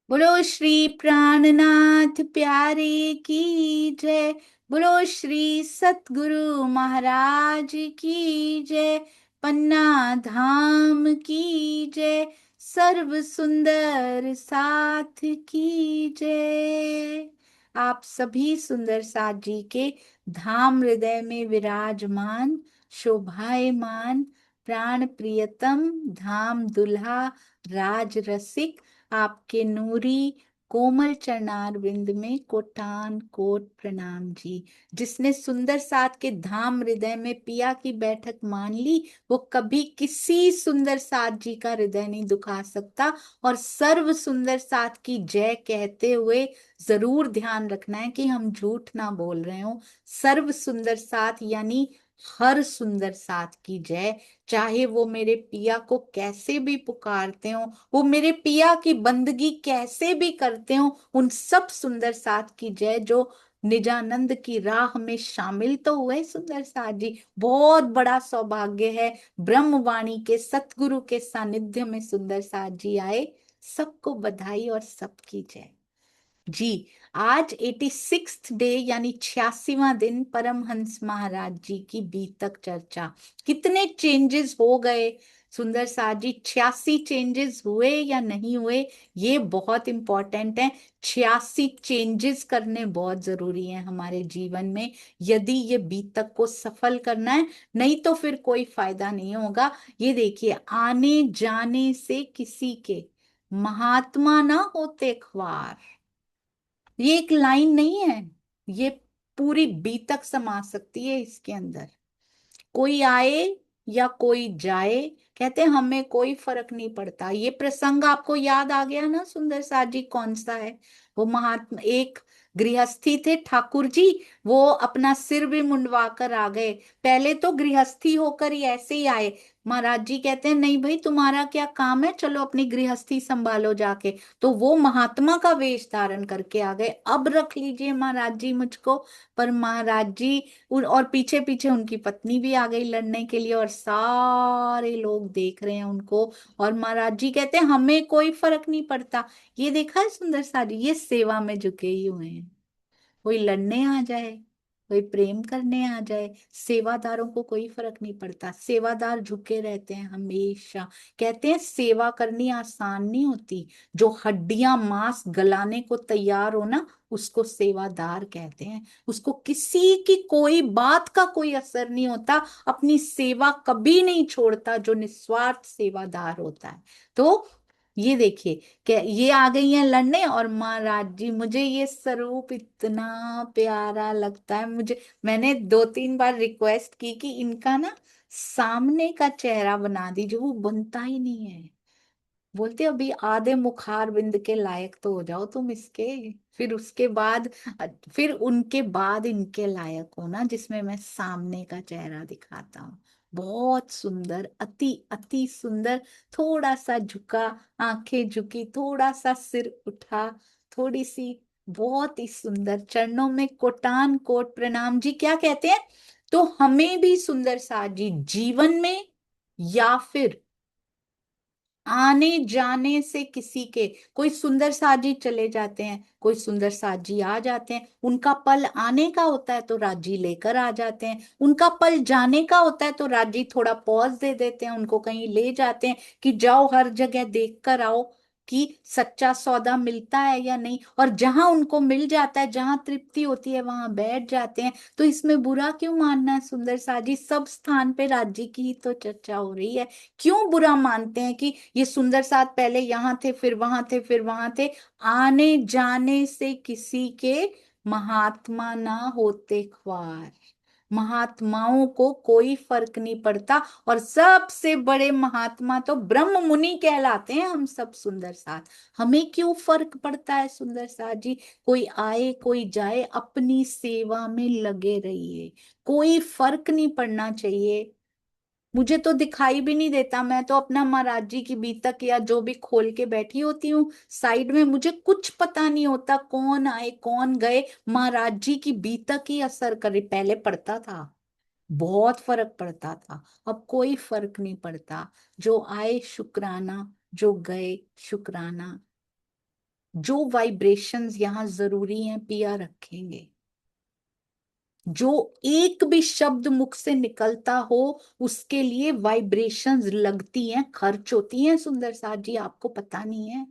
बोलो श्री प्राणनाथ प्यारे की जय। बोलो श्री सतगुरु महाराज की जय। पन्ना धाम की जय। सर्व सुंदर साथ की जय। आप सभी सुंदर साथ जी के धाम हृदय में विराजमान, शोभायमान, प्राण प्रियतम धाम दुल्हा राज रसिक आपके नूरी कोमल चरणार विंद में कोटान कोट प्रणाम जी। जिसने सुंदर साथ के धाम हृदय में पिया की बैठक मान ली, वो कभी किसी सुंदर साथ जी का हृदय नहीं दुखा सकता। और सर्व सुंदर साथ की जय कहते हुए जरूर ध्यान रखना है कि हम झूठ ना बोल रहे हो। सर्व सुंदर साथ यानी हर सुंदर साथ की जय। चाहे वो मेरे पिया को कैसे भी पुकारते हो, वो मेरे पिया की बंदगी कैसे भी करते हो, उन सब सुंदर साथ की जय जो निजानंद की राह में शामिल तो हुए सुंदर साथ जी। बहुत बड़ा सौभाग्य है, ब्रह्मवाणी के सतगुरु के सानिध्य में सुंदर साथ जी आए। सबको बधाई और सबकी जय जी। आज 86th डे यानी 86वां दिन परमहंस महाराज जी की बीतक चर्चा। कितने चेंजेस हो गए सुंदर साथ जी, 86 चेंजेस हुए या नहीं हुए, ये बहुत इंपॉर्टेंट है। 86 चेंजेस करने बहुत जरूरी है हमारे जीवन में, यदि ये बीतक को सफल करना है। नहीं तो फिर कोई फायदा नहीं होगा। ये देखिए, आने जाने से किसी के महात्मा ना होते ख्वार, ये एक लाइन नहीं है, ये पूरी बीतक समा सकती है इसके अंदर। कोई आए या कोई जाए, कहते हैं हमें कोई फर्क नहीं पड़ता। ये प्रसंग आपको याद आ गया ना सुंदर साथ जी, कौन सा है? वो महात्मा एक गृहस्थी थे ठाकुर जी, वो अपना सिर भी मुंडवा कर आ गए। पहले तो गृहस्थी होकर ही ऐसे ही आए। महाराज जी कहते हैं नहीं भाई, तुम्हारा क्या काम है, चलो अपनी गृहस्थी संभालो जाके। तो वो महात्मा का वेश धारण करके आ गए, अब रख लीजिए महाराज जी मुझको। पर महाराज जी और पीछे पीछे उनकी पत्नी भी आ गई लड़ने के लिए, और सारे लोग देख रहे हैं उनको। और महाराज जी कहते हैं हमें कोई फर्क नहीं पड़ता। ये देखा है सुंदर सारी, ये सेवा में झुके ही हुए हैं। कोई लड़ने आ जाए, कोई प्रेम करने आ जाए, सेवादारों को कोई फर्क नहीं पड़ता। सेवादार झुके रहते हैं हमेशा। कहते हैं सेवा करनी आसान नहीं होती। जो हड्डियां मांस गलाने को तैयार हो ना, उसको सेवादार कहते हैं। उसको किसी की कोई बात का कोई असर नहीं होता, अपनी सेवा कभी नहीं छोड़ता जो निस्वार्थ सेवादार होता है। तो ये देखिए, क्या ये आ गई हैं लड़ने। और महाराज जी, मुझे ये स्वरूप इतना प्यारा लगता है मुझे। मैंने 2-3 बार रिक्वेस्ट की कि इनका ना सामने का चेहरा बना दीजिए, वो बनता ही नहीं है। बोलते अभी आधे मुखार बिंद के लायक तो हो जाओ तुम इसके, फिर उसके बाद, फिर उनके बाद इनके लायक हो ना, जिसमें मैं सामने का चेहरा दिखाता हूँ। बहुत सुंदर, अति अति सुंदर। थोड़ा सा झुका, आंखें झुकी, थोड़ा सा सिर उठा, थोड़ी सी, बहुत ही सुंदर। चरणों में कोटान कोट प्रणाम जी। क्या कहते हैं? तो हमें भी सुंदर साथ जी जीवन में या फिर आने जाने से किसी के, कोई सुंदर साथ जी चले जाते हैं, कोई सुंदर साथ जी आ जाते हैं। उनका पल आने का होता है तो राजी लेकर आ जाते हैं, उनका पल जाने का होता है तो राजी थोड़ा पॉज दे देते हैं, उनको कहीं ले जाते हैं कि जाओ हर जगह देख कर आओ कि सच्चा सौदा मिलता है या नहीं। और जहां उनको मिल जाता है, जहां तृप्ति होती है, वहां बैठ जाते हैं। तो इसमें बुरा क्यों मानना है सुंदर साजी? सब स्थान पे राज्य की ही तो चर्चा हो रही है। क्यों बुरा मानते हैं कि ये सुंदर साथ पहले यहाँ थे, फिर वहां थे, फिर वहां थे? आने जाने से किसी के महात्मा ना होते ख्वार। महात्माओं को कोई फर्क नहीं पड़ता। और सबसे बड़े महात्मा तो ब्रह्म मुनि कहलाते हैं हम सब सुंदर साथ। हमें क्यों फर्क पड़ता है सुंदर साथ जी? कोई आए कोई जाए, अपनी सेवा में लगे रहिए, कोई फर्क नहीं पड़ना चाहिए। मुझे तो दिखाई भी नहीं देता, मैं तो अपना महाराज जी की बीतक या जो भी खोल के बैठी होती हूँ साइड में, मुझे कुछ पता नहीं होता कौन आए कौन गए। महाराज जी की बीतक ही असर करे। पहले पड़ता था, बहुत फर्क पड़ता था, अब कोई फर्क नहीं पड़ता। जो आए शुक्राना, जो गए शुक्राना। जो वाइब्रेशंस यहाँ जरूरी हैं पिया रखेंगे। जो एक भी शब्द मुख से निकलता हो उसके लिए वाइब्रेशंस लगती हैं, खर्च होती हैं सुंदर साथ जी, आपको पता नहीं है।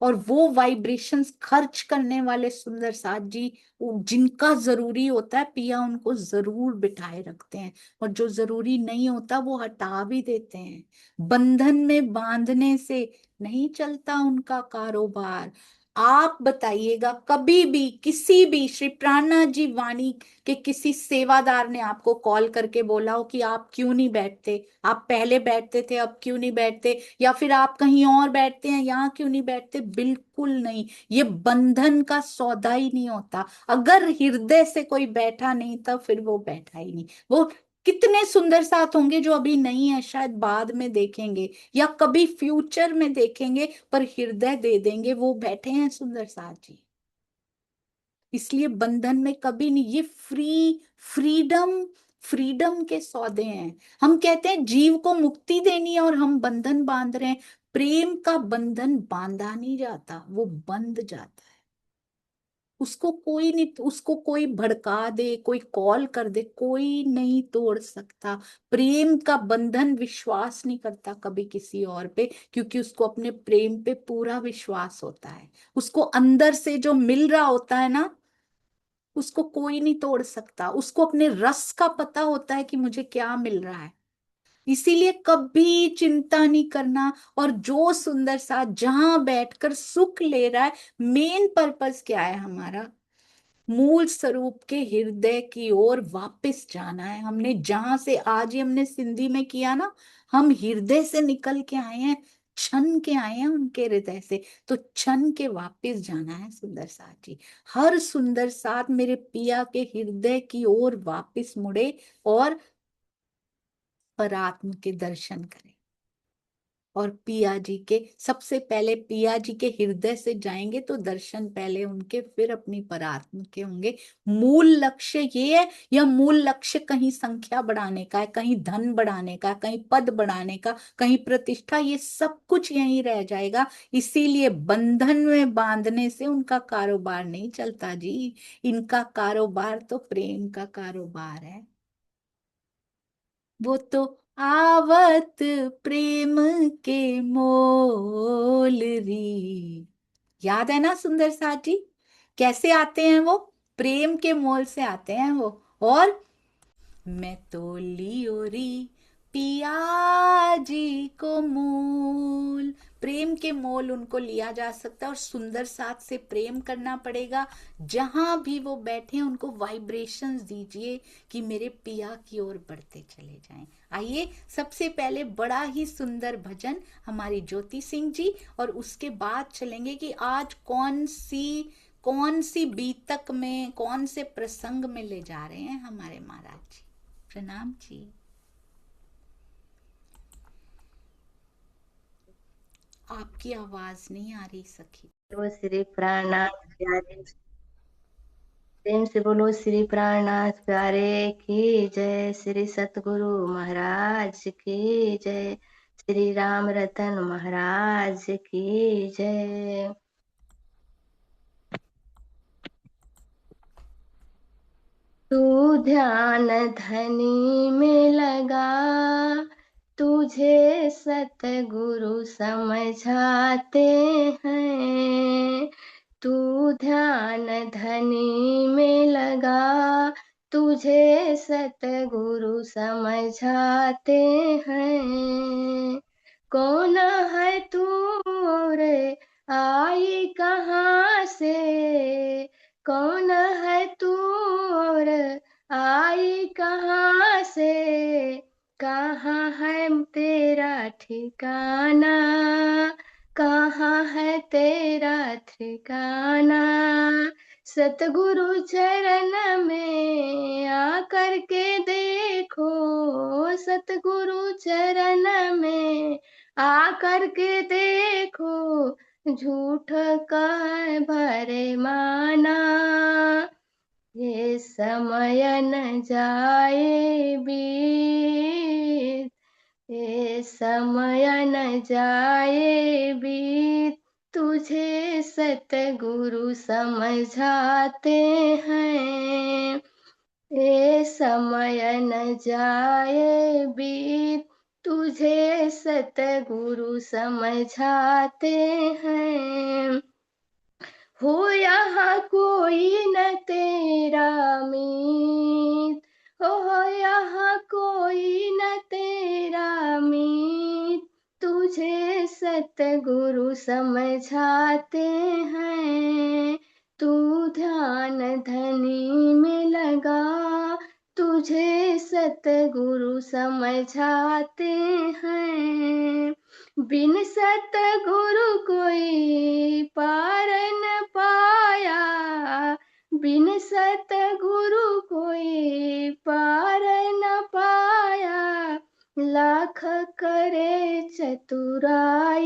और वो वाइब्रेशंस खर्च करने वाले सुंदर साथ जी, जिनका जरूरी होता है पिया उनको जरूर बिठाए रखते हैं, और जो जरूरी नहीं होता वो हटा भी देते हैं। बंधन में बांधने से नहीं चलता उनका कारोबार। आप बताइएगा, कभी भी किसी भी श्री प्राणनाथ जी वाणी के किसी सेवादार ने आपको कॉल करके बोला हो कि आप क्यों नहीं बैठते, आप पहले बैठते थे अब क्यों नहीं बैठते, या फिर आप कहीं और बैठते हैं यहाँ क्यों नहीं बैठते? बिल्कुल नहीं। ये बंधन का सौदा ही नहीं होता। अगर हृदय से कोई बैठा नहीं था फिर वो बैठा ही नहीं। वो कितने सुंदर साथ होंगे जो अभी नहीं है, शायद बाद में देखेंगे या कभी फ्यूचर में देखेंगे, पर हृदय दे देंगे, वो बैठे हैं सुंदर साथ जी। इसलिए बंधन में कभी नहीं, ये फ्रीडम, फ्रीडम के सौदे हैं। हम कहते हैं जीव को मुक्ति देनी है और हम बंधन बांध रहे हैं। प्रेम का बंधन बांधा नहीं जाता, वो बंध जाता है। उसको कोई नहीं, उसको कोई भड़का दे, कोई कॉल कर दे, कोई नहीं तोड़ सकता। प्रेम का बंधन विश्वास नहीं करता कभी किसी और पे, क्योंकि उसको अपने प्रेम पे पूरा विश्वास होता है। उसको अंदर से जो मिल रहा होता है ना, उसको कोई नहीं तोड़ सकता। उसको अपने रस का पता होता है कि मुझे क्या मिल रहा है। इसीलिए कभी चिंता नहीं करना। और जो सुंदर सा जहां बैठकर सुख ले रहा है, मेन पर्पस क्या है हमारा? मूल स्वरूप के हृदय की ओर वापस जाना है। हमने जहां से, आज ही हमने सिंधी में किया ना, हम हृदय से निकल के आए हैं, छन के आए हैं उनके हृदय से, तो छन के वापस जाना है सुंदर साथ जी। हर सुंदर साथ मेरे पिया के हृदय की ओर वापस मुड़े और परात्म के दर्शन करें। और पिया जी के, सबसे पहले पिया जी के हृदय से जाएंगे तो दर्शन पहले उनके, फिर अपनी परात्म के होंगे। मूल लक्ष्य ये है, या मूल लक्ष्य कहीं संख्या बढ़ाने का है, कहीं धन बढ़ाने का, कहीं पद बढ़ाने का, कहीं प्रतिष्ठा, ये सब कुछ यहीं रह जाएगा। इसीलिए बंधन में बांधने से उनका कारोबार नहीं चलता जी। इनका कारोबार तो प्रेम का कारोबार है। वो तो आवत प्रेम के मोल री। याद है ना सुंदर साथ जी? कैसे आते हैं वो? प्रेम के मोल से आते हैं वो। और मैं तो लियोरी पिया जी को मोल, प्रेम के मोल उनको लिया जा सकता है। और सुंदर साथ से प्रेम करना पड़ेगा। जहां भी वो बैठे हैं उनको वाइब्रेशंस दीजिए कि मेरे पिया की ओर बढ़ते चले जाएं। आइए, सबसे पहले बड़ा ही सुंदर भजन हमारी ज्योति सिंह जी, और उसके बाद चलेंगे कि आज कौन सी बीतक में, कौन से प्रसंग में ले जा रहे हैं हमारे महाराज जी। प्रणाम जी। आपकी आवाज नहीं आ रही सखी। बोलो श्री प्राणनाथ प्यारे, प्रेम से बोलो श्री प्राणनाथ प्यारे की जय। श्री सतगुरु महाराज की जय। श्री राम रतन महाराज की जय। तू ध्यान धनी में लगा, तुझे सतगुरु समझाते हैं। तू ध्यान धनी में लगा, तुझे सतगुरु समझाते हैं। कौन है तू रे, आई कहाँ से? कौन है तू और आई कहाँ से? कहाँ है तेरा ठिकाना? कहाँ है तेरा ठिकाना? सतगुरु चरण में आकर के देखो, सतगुरु चरण में आकर के देखो, झूठ का भरे माना। ये समय न जाए बीत, ये समय न जाए बीत, तुझे सतगुरु समझाते हैं। ये समय न जाए बीत, तुझे सतगुरु समझाते हैं। हो यहाँ कोई न तेरा मीत, हो यहाँ कोई न तेरा मीत, तुझे सतगुरु समझाते हैं। तू ध्यान धनी में लगा, तुझे सतगुरु समझाते हैं। बिन सतगुरु कोई पार न पाया, बिन सतगुरु कोई पार न पाया। लाख करे चतुराई,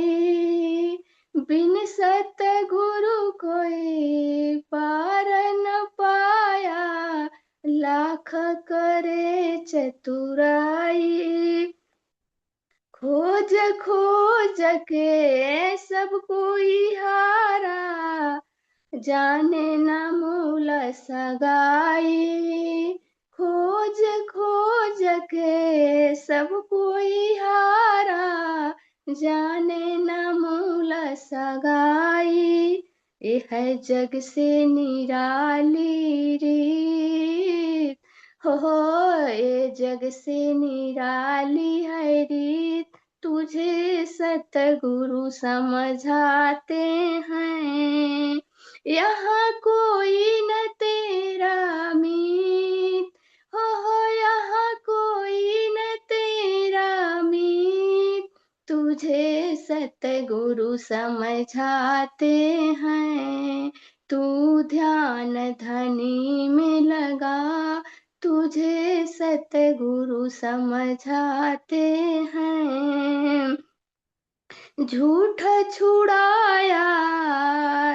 बिन सतगुरु कोई पार न पाया। लाख करे चतुराई, खोज खोज के सब कोई हारा, जाने न मूल सगाई। खोज खोज के सब कोई हारा, जाने न मूल सगाई। यह जग से निराली रीत, हो ये जग से निराली है रीत, तुझे सतगुरु समझाते हैं। यहाँ कोई न तेरा मीत, हो यहाँ कोई न तेरा मीत, तुझे सतगुरु समझाते हैं। तू ध्यान धनी में लगा, तुझे सतगुरु समझाते हैं। झूठ छुड़ाया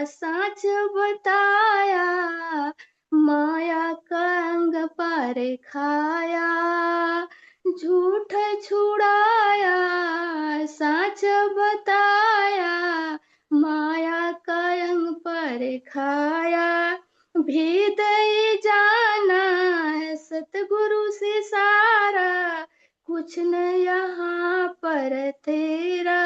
सच बताया, माया का अंग पर खाया। झूठ छुड़ाया सच बताया, माया का अंग पर खाया। भेद ये जाना है सतगुरु से सारा, कुछ न यहाँ पर तेरा।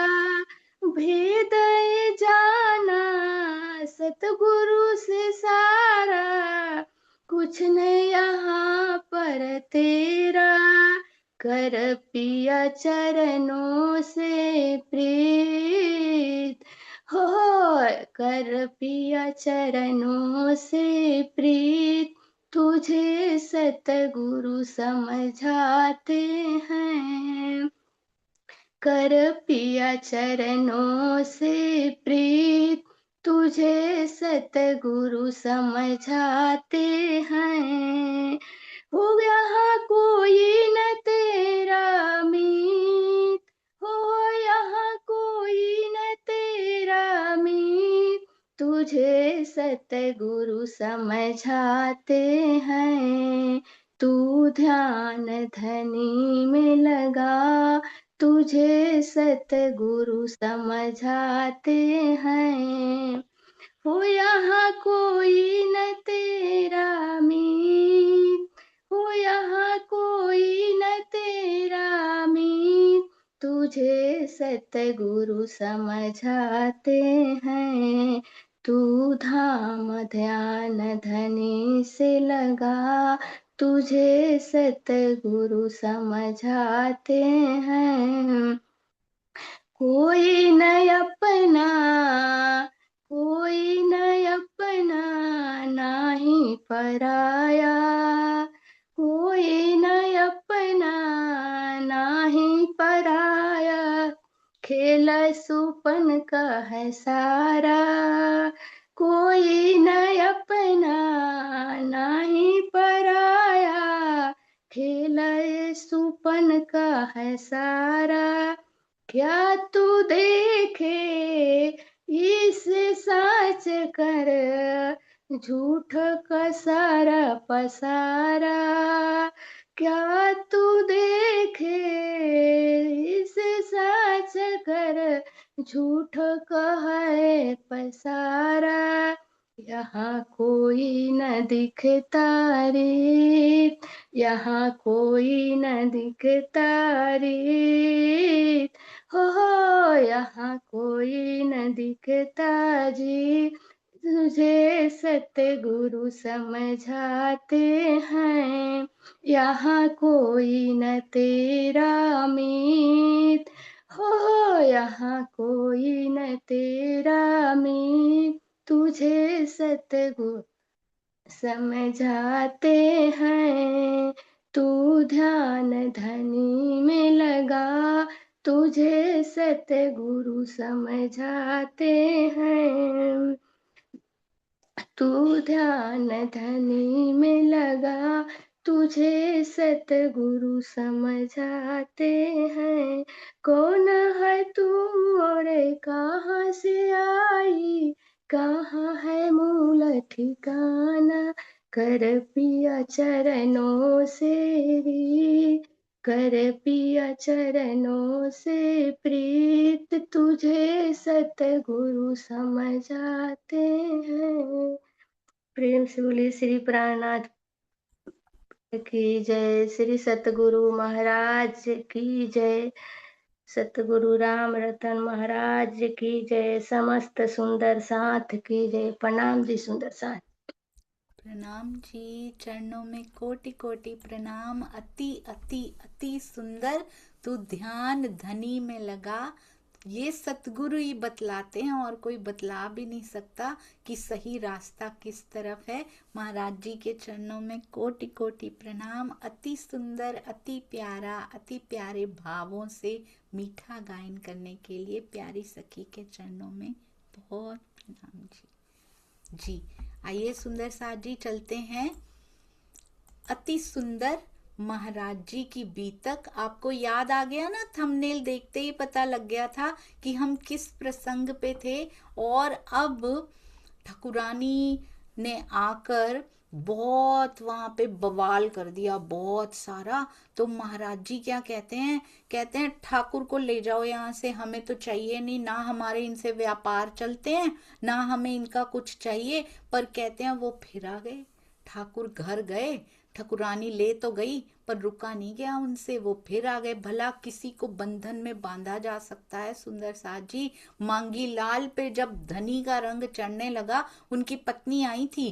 भेद ये जाना सतगुरु से सारा, कुछ न यहाँ पर तेरा। कर पिया चरणों से प्रीत, हो कर पिया चरणों से प्रीत, तुझे सतगुरु समझाते हैं। कर पिया चरणों से प्रीत, तुझे सतगुरु समझाते हैं। हो यहाँ कोई न तेरा मीत, हो यहाँ कोई न तेरा मीत, तुझे सतगुरु समझाते हैं। तू ध्यान धनी में लगा, तुझे सतगुरु समझाते हैं। हो यहाँ कोई न तेरा मीत, हो यहाँ कोई न तेरा मीत, तुझे सतगुरु समझाते हैं। तू धाम ध्यान धनी से लगा, तुझे सतगुरु समझाते हैं। कोई न अपना, कोई न अपना, नाही पराया। कोई न अपना, नाही पराया, खेल सुपन का है सारा। कोई न अपना, नाही पराया, खेल सुपन का है सारा। क्या तू देखे इस साच कर, झूठ का सारा पसारा। क्या तू देखे इस साच कर, झूठ कहे पसारा, यहाँ कोई न दिखता रे, यहाँ कोई न दिखता रे, हो यहाँ कोई न दिखता जी। तुझे सतगुरु समझाते हैं, यहाँ कोई न तेरा मीत, हो यहाँ कोई न तेरा मीत। तुझे सतगुरु समझाते हैं, तू ध्यान धनी में लगा, तुझे सतगुरु समझाते हैं, तू ध्यान धनी में लगा, तुझे सतगुरु समझाते हैं। कौन है तू और कहाँ से आई, कहाँ है मूल ठिकाना, कर पिया चरणों से री, कर पिया चरणों से प्रीत, तुझे सतगुरु समझाते हैं। प्रेम से बोलिए श्री प्राणनाथ की जय, श्री सतगुरु महाराज की जय, सतगुरु राम रतन महाराज की जय, समस्त सुंदर साथ की जय। प्रणाम जी सुंदर साथ। प्रणाम जी, चरणों में कोटि कोटि प्रणाम। अति अति अति सुंदर। तू ध्यान धनी में लगा, ये सतगुरु ही बतलाते हैं और कोई बतला भी नहीं सकता कि सही रास्ता किस तरफ है। महाराज जी के चरणों में कोटि कोटि प्रणाम। अति सुंदर, अति प्यारा, अति प्यारे भावों से मीठा गायन करने के लिए प्यारी सखी के चरणों में बहुत प्रणाम जी। जी आइए सुंदर साथ जी चलते हैं। अति सुंदर महाराज जी की बीतक आपको याद आ गया ना, थंबनेल देखते ही पता लग गया था कि हम किस प्रसंग पे थे। और अब ठाकुरानी ने आकर बहुत वहां पे बवाल कर दिया, बहुत सारा। तो महाराज जी क्या कहते हैं, कहते हैं ठाकुर को ले जाओ यहाँ से, हमें तो चाहिए नहीं, ना हमारे इनसे व्यापार चलते हैं, ना हमें इनका कुछ चाहिए। पर कहते हैं वो फिर आ गए, ठाकुर घर गए, ठाकुरानी ले तो गई पर रुका नहीं गया उनसे, वो फिर आ गए। भला किसी को बंधन में बांधा जा सकता है सुंदर साथ जी? मांगी लाल पे जब धनी का रंग चढ़ने लगा, उनकी पत्नी आई थी,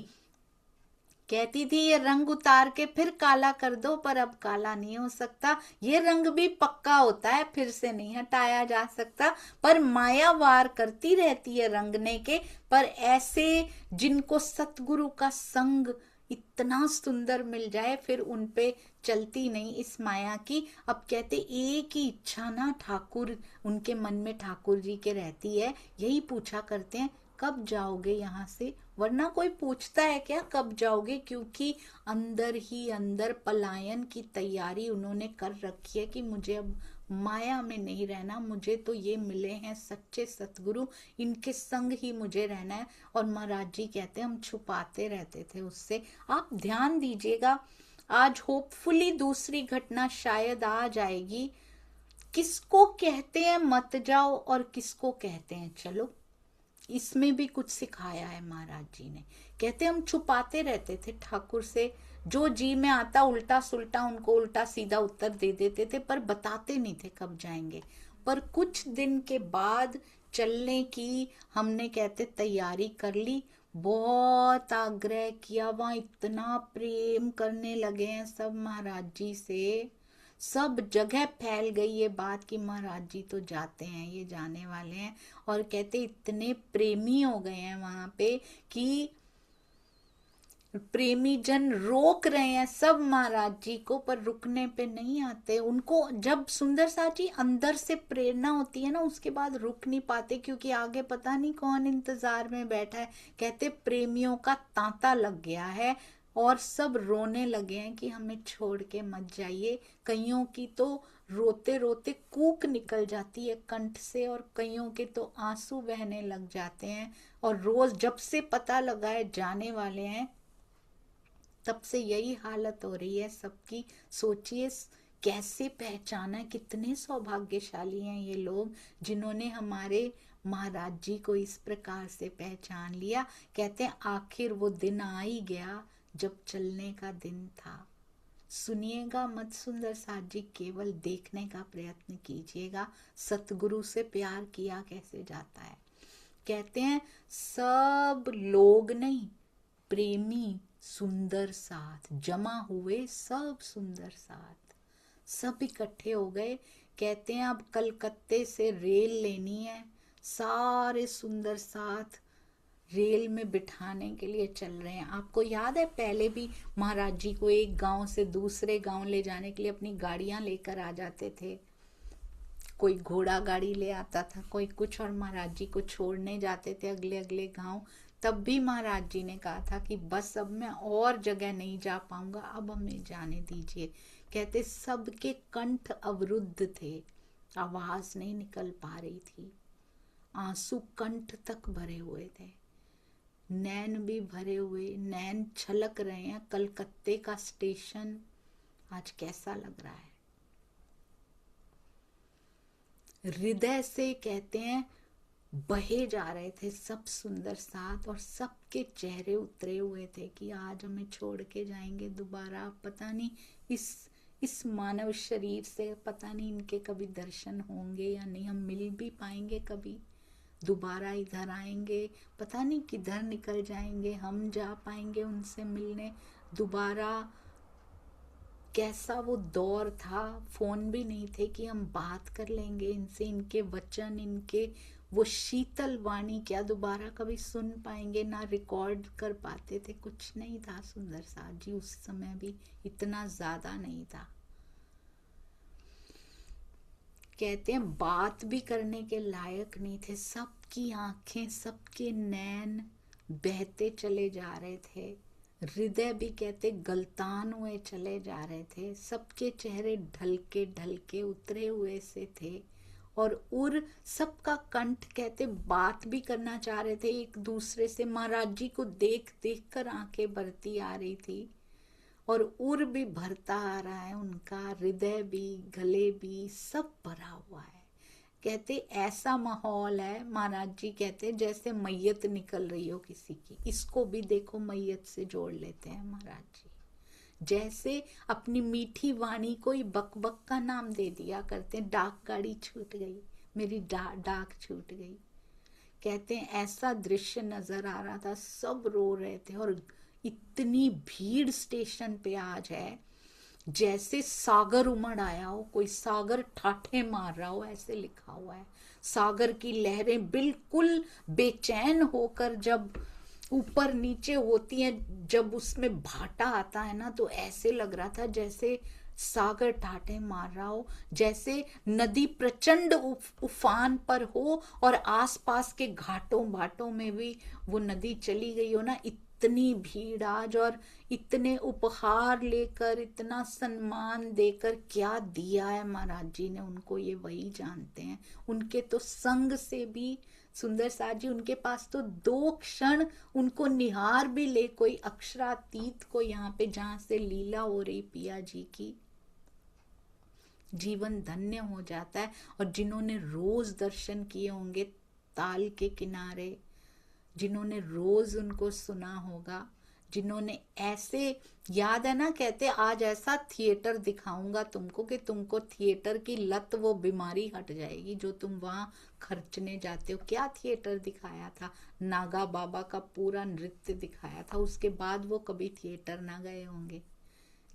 कहती थी ये रंग उतार के फिर काला कर दो, पर अब काला नहीं हो सकता, ये रंग भी पक्का होता है, फिर से नहीं हटाया जा सकता। पर माया वार करती रहती है रंगने के। पर ऐसे जिनको सतगुरु का संग इतना सुंदर मिल जाए, फिर उन पे चलती नहीं इस माया की। अब कहते एक ही इच्छा ना ठाकुर, उनके मन में ठाकुर जी के रहती है, यही पूछा करते हैं कब जाओगे यहाँ से। वरना कोई पूछता है क्या कब जाओगे? क्योंकि अंदर ही अंदर पलायन की तैयारी उन्होंने कर रखी है कि मुझे अब माया में नहीं रहना, मुझे तो ये मिले हैं सच्चे सतगुरु, इनके संग ही मुझे रहना है। और महाराज जी कहते हैं हम छुपाते रहते थे उससे। आप ध्यान दीजिएगा, आज होपफुली दूसरी घटना शायद आ जाएगी। किसको कहते हैं मत जाओ और किसको कहते हैं चलो, इसमें भी कुछ सिखाया है महाराज जी ने। कहते हम छुपाते रहते थे ठाकुर से, जो जी में आता उल्टा सुल्टा उनको उल्टा सीधा उत्तर दे देते थे, पर बताते नहीं थे कब जाएंगे। पर कुछ दिन के बाद चलने की हमने कहते तैयारी कर ली, बहुत आग्रह किया, वहां इतना प्रेम करने लगे हैं सब महाराज जी से, सब जगह फैल गई ये बात कि महाराज जी तो जाते हैं, ये जाने वाले हैं। और कहते इतने प्रेमी हो गए हैं वहां पे कि प्रेमी जन रोक रहे हैं सब महाराज जी को, पर रुकने पे नहीं आते। उनको जब सुंदर सा जी अंदर से प्रेरणा होती है ना, उसके बाद रुक नहीं पाते, क्योंकि आगे पता नहीं कौन इंतजार में बैठा है। कहते प्रेमियों का तांता लग गया है और सब रोने लगे हैं कि हमें छोड़ के मत जाइए। कईयों की तो रोते रोते कूक निकल जाती है कंठ से, और कईयों के तो आंसू बहने लग जाते हैं। और रोज जब से पता लगा है जाने वाले हैं, तब से यही हालत हो रही है सबकी। सोचिए कैसे पहचाना, कितने सौभाग्यशाली हैं ये लोग जिन्होंने हमारे महाराज जी को इस प्रकार से पहचान लिया। कहते हैं आखिर वो दिन आ ही गया जब चलने का दिन था। सुनिएगा मत सुंदर साथ जी, केवल देखने का प्रयत्न कीजिएगा सतगुरु से प्यार किया कैसे जाता है। कहते हैं सब लोग नहीं, प्रेमी सुंदर साथ जमा हुए, सब सुंदर साथ, सब इकट्ठे हो गए। कहते हैं अब कलकत्ते से रेल लेनी है, सारे सुंदर साथ रेल में बिठाने के लिए चल रहे हैं। आपको याद है पहले भी महाराज जी को एक गांव से दूसरे गांव ले जाने के लिए अपनी गाड़ियां लेकर आ जाते थे। कोई घोड़ा गाड़ी ले आता था, कोई कुछ, और महाराज जी को छोड़ने जाते थे अगले अगले गांव। तब भी महाराज जी ने कहा था कि बस अब मैं और जगह नहीं जा पाऊंगा, अब हमें जाने दीजिए। कहते सबके कंठ अवरुद्ध थे, आवाज नहीं निकल पा रही थी, आंसू कंठ तक भरे हुए थे, नैन भी भरे हुए, नैन छलक रहे हैं। कलकत्ते का स्टेशन आज कैसा लग रहा है। हृदय से कहते हैं बहे जा रहे थे सब सुंदर साथ, और सबके चेहरे उतरे हुए थे कि आज हमें छोड़ के जाएंगे दोबारा। पता नहीं इस मानव शरीर से पता नहीं इनके कभी दर्शन होंगे या नहीं, हम मिल भी पाएंगे कभी, दोबारा इधर आएंगे, पता नहीं किधर निकल जाएंगे, हम जा पाएंगे उनसे मिलने दोबारा। कैसा वो दौर था, फोन भी नहीं थे कि हम बात कर लेंगे इनसे, इनके वचन, इनके वो शीतल वाणी क्या दोबारा कभी सुन पाएंगे, ना रिकॉर्ड कर पाते थे, कुछ नहीं था सुंदर साथ जी उस समय भी, इतना ज्यादा नहीं था। कहते हैं बात भी करने के लायक नहीं थे, सबकी आंखें, सबके नैन बहते चले जा रहे थे, हृदय भी कहते गलतान हुए चले जा रहे थे, सबके चेहरे ढलके ढलके उतरे हुए से थे, और सबका कंठ कहते बात भी करना चाह रहे थे एक दूसरे से। महाराज जी को देख देख कर आंखें भरती आ रही थी, और उर भी भरता आ रहा है उनका, हृदय भी, गले भी, सब भरा हुआ है। कहते ऐसा माहौल है, महाराज जी कहते जैसे मैयत निकल रही हो किसी की, इसको भी देखो मैयत से जोड़ लेते हैं महाराज जी, जैसे अपनी मीठी वाणी को ही बक बक का नाम दे दिया करते, डाक गाड़ी छूट गई मेरी, डाक छूट गई। कहते हैं ऐसा दृश्य नजर आ रहा था, सब रो रहे थे, और इतनी भीड़ स्टेशन पे आज है जैसे सागर उमड़ आया हो, कोई सागर ठाठे मार रहा हो, ऐसे लिखा हुआ है। सागर की लहरें बिल्कुल बेचैन होकर जब ऊपर नीचे होती हैं, जब उसमें भाटा आता है ना, तो ऐसे लग रहा था जैसे सागर ठाठे मार रहा हो, जैसे नदी प्रचंड उफान पर हो और आसपास के घाटों भाटों में भी वो नदी चली गई हो ना। इतनी भीड़ आज, और इतने उपहार लेकर, इतना सम्मान देकर, क्या दिया है महाराज जी ने उनको, ये वही जानते हैं। उनके तो संग से भी सुंदर साथ जी, उनके पास तो 2 क्षण उनको निहार भी ले कोई अक्षरातीत को, यहाँ पे जहां से लीला हो रही पिया जी की, जीवन धन्य हो जाता है। और जिन्होंने रोज दर्शन किए होंगे ताल के किनारे, जिन्होंने रोज उनको सुना होगा, जिन्होंने ऐसे, याद है ना, कहते आज ऐसा थिएटर दिखाऊंगा तुमको कि तुमको थिएटर की लत, वो बीमारी हट जाएगी जो तुम वहां खर्चने जाते हो। क्या थिएटर दिखाया था, नागा बाबा का पूरा नृत्य दिखाया था, उसके बाद वो कभी थिएटर ना गए होंगे।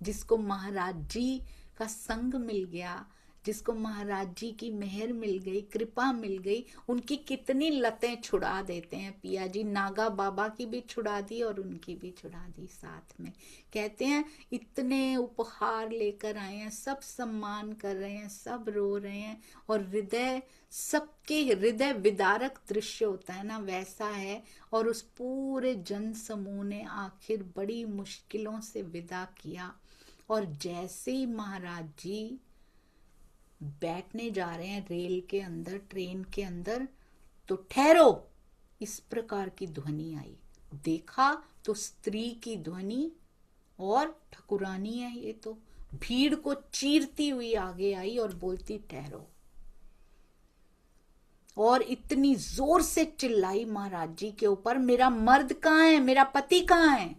जिसको महाराज जी का संग मिल गया, जिसको महाराज जी की मेहर मिल गई, कृपा मिल गई, उनकी कितनी लतें छुड़ा देते हैं पिया जी। नागा बाबा की भी छुड़ा दी और उनकी भी छुड़ा दी साथ में। कहते हैं इतने उपहार लेकर आए हैं, सब सम्मान कर रहे हैं, सब रो रहे हैं, और हृदय, सबके हृदय विदारक दृश्य होता है ना, वैसा है। और उस पूरे जन समूह ने आखिर बड़ी मुश्किलों से विदा किया, और जैसे ही महाराज जी बैठने जा रहे हैं रेल के अंदर, ट्रेन के अंदर, तो ठहरो, इस प्रकार की ध्वनि आई। देखा तो स्त्री की ध्वनि, और ठकुरानी है ये तो, भीड़ को चीरती हुई आगे आई और बोलती ठहरो, और इतनी जोर से चिल्लाई महाराज जी के ऊपर, मेरा मर्द कहाँ है, मेरा पति कहाँ है,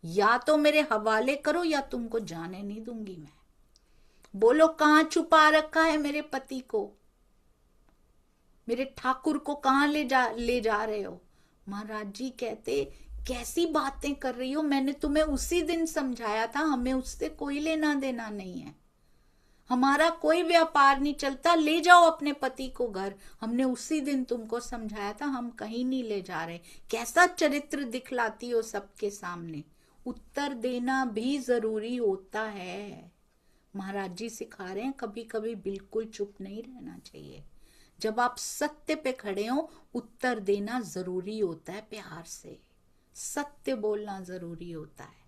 या तो मेरे हवाले करो या तुमको जाने नहीं दूंगी मैं। बोलो कहाँ छुपा रखा है मेरे पति को, मेरे ठाकुर को कहाँ ले जा रहे हो। महाराज जी कहते कैसी बातें कर रही हो, मैंने तुम्हें उसी दिन समझाया था, हमें उससे कोई लेना देना नहीं है, हमारा कोई व्यापार नहीं चलता, ले जाओ अपने पति को घर, हमने उसी दिन तुमको समझाया था, हम कहीं नहीं ले जा रहे। कैसा चरित्र दिखलाती हो सबके सामने। उत्तर देना भी जरूरी होता है। महाराज जी सिखा रहे हैं कभी कभी बिल्कुल चुप नहीं रहना चाहिए। जब आप सत्य पे खड़े हो उत्तर देना जरूरी होता है, प्यार से सत्य बोलना जरूरी होता है।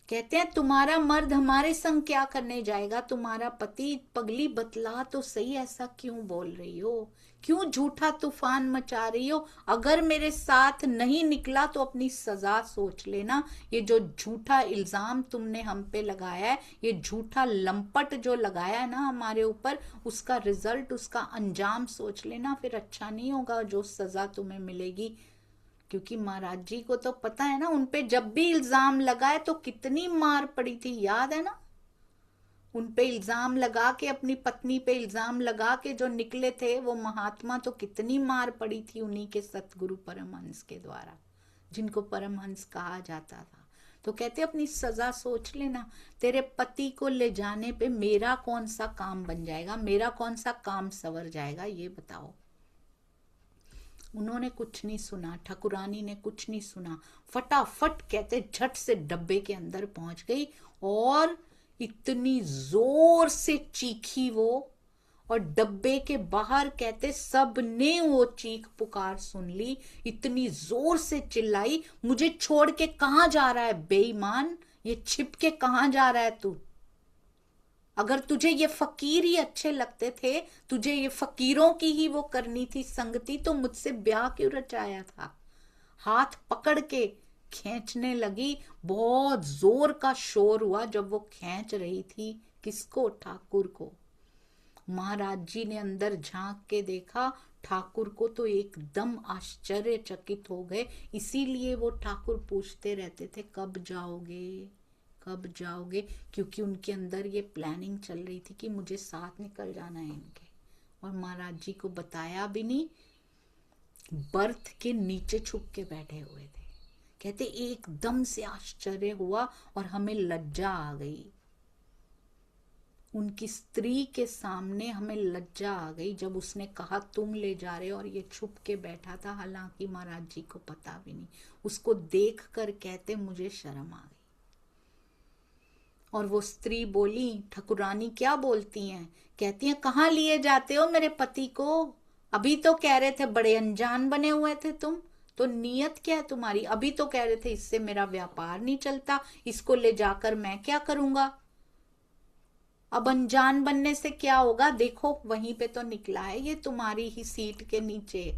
कहते हैं तुम्हारा मर्द हमारे संग क्या करने जाएगा, तुम्हारा पति, पगली बतला तो सही, ऐसा क्यों बोल रही हो, क्यों झूठा तूफान मचा रही हो। अगर मेरे साथ नहीं निकला तो अपनी सजा सोच लेना। ये जो झूठा इल्जाम तुमने हम पे लगाया है, ये झूठा लंपट जो लगाया है ना हमारे ऊपर, उसका रिजल्ट, उसका अंजाम सोच लेना, फिर अच्छा नहीं होगा जो सजा तुम्हें मिलेगी। क्योंकि महाराज जी को तो पता है ना, उनपे जब भी इल्जाम लगाए तो कितनी मार पड़ी थी, याद है ना। उनपे इल्जाम लगा के, अपनी पत्नी पे इल्जाम लगा के जो निकले थे वो महात्मा, तो कितनी मार पड़ी थी उन्हीं के सतगुरु परमहंस के द्वारा, जिनको परमहंस कहा जाता था। तो कहते अपनी सजा सोच लेना। तेरे पति को ले जाने पे मेरा कौन सा काम बन जाएगा, मेरा कौन सा काम सवर जाएगा, ये बताओ। उन्होंने कुछ नहीं सुना, ठाकुरानी ने कुछ नहीं सुना, फटाफट कहते झट से डब्बे के अंदर पहुंच गई और इतनी जोर से चीखी वो, और डब्बे के बाहर कहते सब ने वो चीख पुकार सुन ली, इतनी जोर से चिल्लाई, मुझे छोड़ के कहां जा रहा है बेईमान, ये छिप के कहां जा रहा है तू। अगर तुझे ये फकीर ही अच्छे लगते थे, तुझे ये फकीरों की ही वो करनी थी संगति, तो मुझसे ब्याह क्यों रचाया था। हाथ पकड़ के खींचने लगी, बहुत जोर का शोर हुआ जब वो खींच रही थी किसको, ठाकुर को। महाराज जी ने अंदर झांक के देखा, ठाकुर को तो एकदम आश्चर्यचकित हो गए। इसीलिए वो ठाकुर पूछते रहते थे कब जाओगे कब जाओगे, क्योंकि उनके अंदर ये प्लानिंग चल रही थी कि मुझे साथ निकल जाना है इनके। और महाराज जी को बताया भी नहीं, बर्थ के नीचे छुप के बैठे हुए थे। कहते एकदम से आश्चर्य हुआ और हमें लज्जा आ गई, उनकी स्त्री के सामने हमें लज्जा आ गई जब उसने कहा तुम ले जा रहे हो, और ये छुप के बैठा था, हालांकि महाराज जी को पता भी नहीं। उसको देख कर कहते मुझे शर्म आ गई। और वो स्त्री बोली, ठाकुरानी क्या बोलती हैं, कहती हैं कहाँ लिए जाते हो मेरे पति को, अभी तो कह रहे थे बड़े अनजान बने हुए थे तुम, तो नियत क्या है तुम्हारी। अभी तो कह रहे थे इससे मेरा व्यापार नहीं चलता, इसको ले जाकर मैं क्या करूंगा। अब अनजान बनने से क्या होगा, देखो वहीं पे तो निकला है ये तुम्हारी ही सीट के नीचे।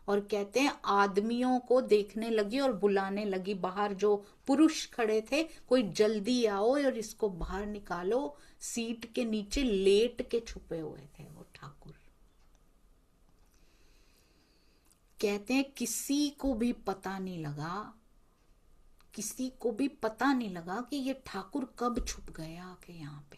और कहते हैं आदमियों को देखने लगी और बुलाने लगी बाहर, जो पुरुष खड़े थे, कोई जल्दी आओ और इसको बाहर निकालो। सीट के नीचे लेट के छुपे हुए थे वो ठाकुर। कहते हैं किसी को भी पता नहीं लगा, किसी को भी पता नहीं लगा कि ये ठाकुर कब छुप गया आके यहाँ पे।